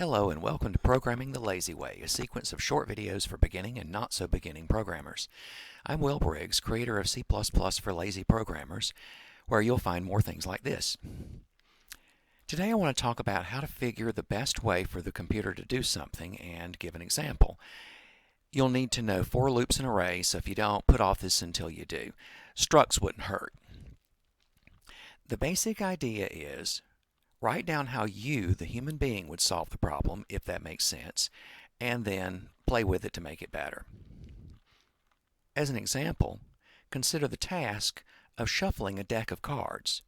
Hello and welcome to Programming the Lazy Way, a sequence of short videos for beginning and not so beginning programmers. I'm Will Briggs, creator of C++ for lazy programmers, where you'll find more things like this. Today I want to talk about how to figure the best way for the computer to do something and give an example. You'll need to know for loops and arrays, so if you don't, put off this until you do. Structs wouldn't hurt. The basic idea is write down how you, the human being, would solve the problem, if that makes sense, and then play with it to make it better. As an example, consider the task of shuffling a deck of cards.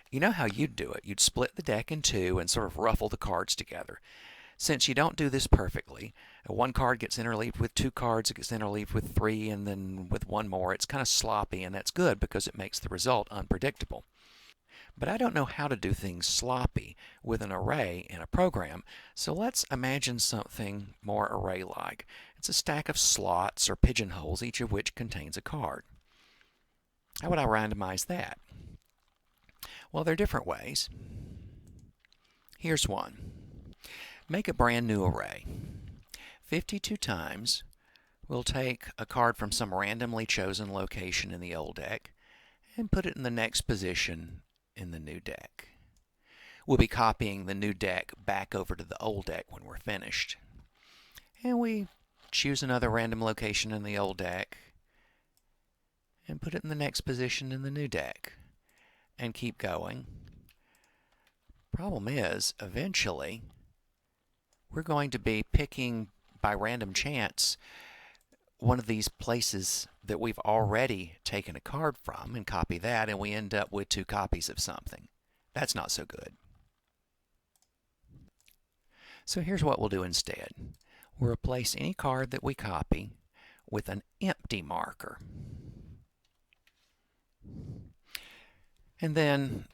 You know how you'd do it. You'd split the deck in two and sort of ruffle the cards together. Since you don't do this perfectly, one card gets interleaved with two cards, it gets interleaved with three, and then with one more. It's kind of sloppy, and that's good because it makes the result unpredictable. But I don't know how to do things sloppy with an array in a program, so let's imagine something more array-like. It's a stack of slots or pigeonholes, each of which contains a card. How would I randomize that? Well, there are different ways. Here's one. Make a brand new array. 52 times, we'll take a card from some randomly chosen location in the old deck and put it in the next position in the new deck. We'll be copying the new deck back over to the old deck when we're finished. And we choose another random location in the old deck and put it in the next position in the new deck and keep going. Problem is, eventually, we're going to be picking by random chance one of these places that we've already taken a card from and copy that, and we end up with two copies of something. That's not so good. So here's what we'll do instead. We'll replace any card that we copy with an empty marker. And then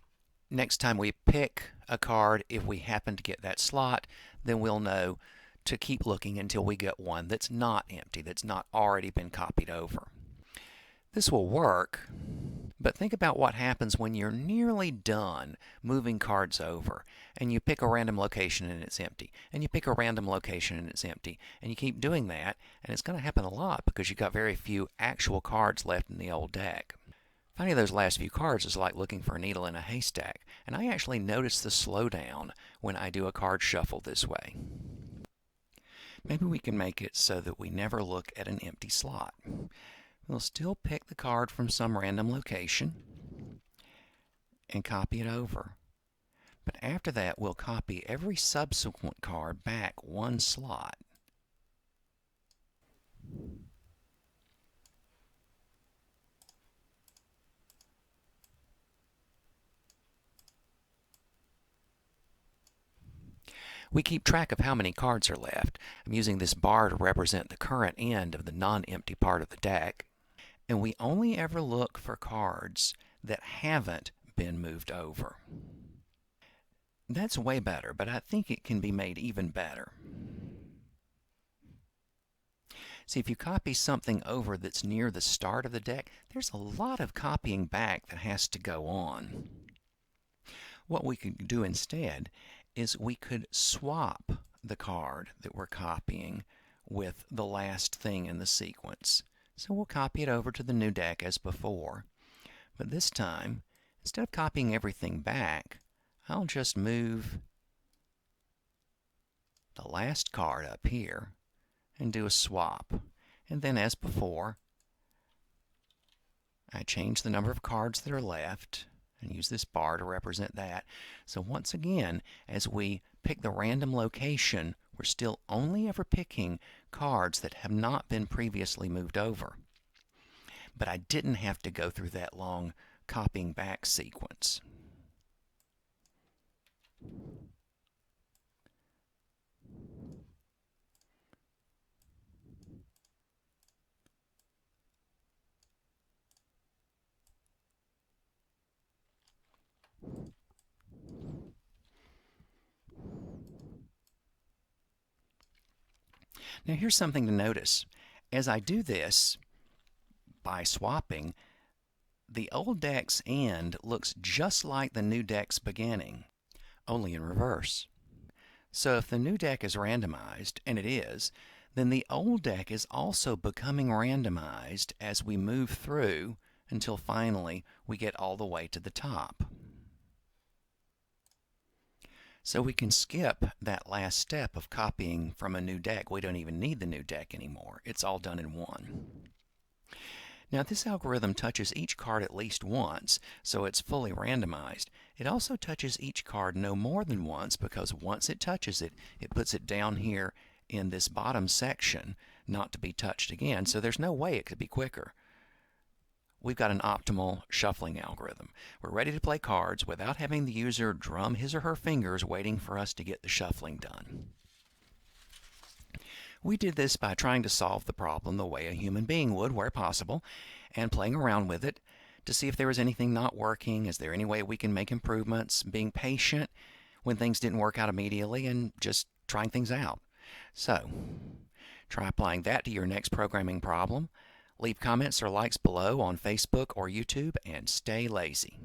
next time we pick a card, if we happen to get that slot, then we'll know to keep looking until we get one that's not empty, that's not already been copied over. This will work, but think about what happens when you're nearly done moving cards over and you pick a random location and it's empty, and you pick a random location and it's empty, and you keep doing that, and it's going to happen a lot because you've got very few actual cards left in the old deck. Finding those last few cards is like looking for a needle in a haystack, and I actually notice the slowdown when I do a card shuffle this way. Maybe we can make it so that we never look at an empty slot. We'll still pick the card from some random location and copy it over. But after that, we'll copy every subsequent card back one slot. We keep track of how many cards are left. I'm using this bar to represent the current end of the non-empty part of the deck. And we only ever look for cards that haven't been moved over. That's way better, but I think it can be made even better. See, if you copy something over that's near the start of the deck, there's a lot of copying back that has to go on. What we could do instead is we could swap the card that we're copying with the last thing in the sequence. So we'll copy it over to the new deck as before. But this time, instead of copying everything back, I'll just move the last card up here and do a swap. And then as before, I change the number of cards that are left and use this bar to represent that. So once again, as we pick the random location, we're still only ever picking cards that have not been previously moved over. But I didn't have to go through that long copying back sequence. Now here's something to notice. As I do this by swapping, the old deck's end looks just like the new deck's beginning, only in reverse. So if the new deck is randomized, and it is, then the old deck is also becoming randomized as we move through until finally we get all the way to the top. So we can skip that last step of copying from a new deck. We don't even need the new deck anymore. It's all done in one. Now this algorithm touches each card at least once, so it's fully randomized. It also touches each card no more than once, because once it touches it, it puts it down here in this bottom section, not to be touched again, so there's no way it could be quicker. We've got an optimal shuffling algorithm. We're ready to play cards without having the user drum his or her fingers waiting for us to get the shuffling done. We did this by trying to solve the problem the way a human being would where possible, and playing around with it to see if there was anything not working, is there any way we can make improvements, being patient when things didn't work out immediately, and just trying things out. So, try applying that to your next programming problem. Leave comments or likes below on Facebook or YouTube, and stay lazy.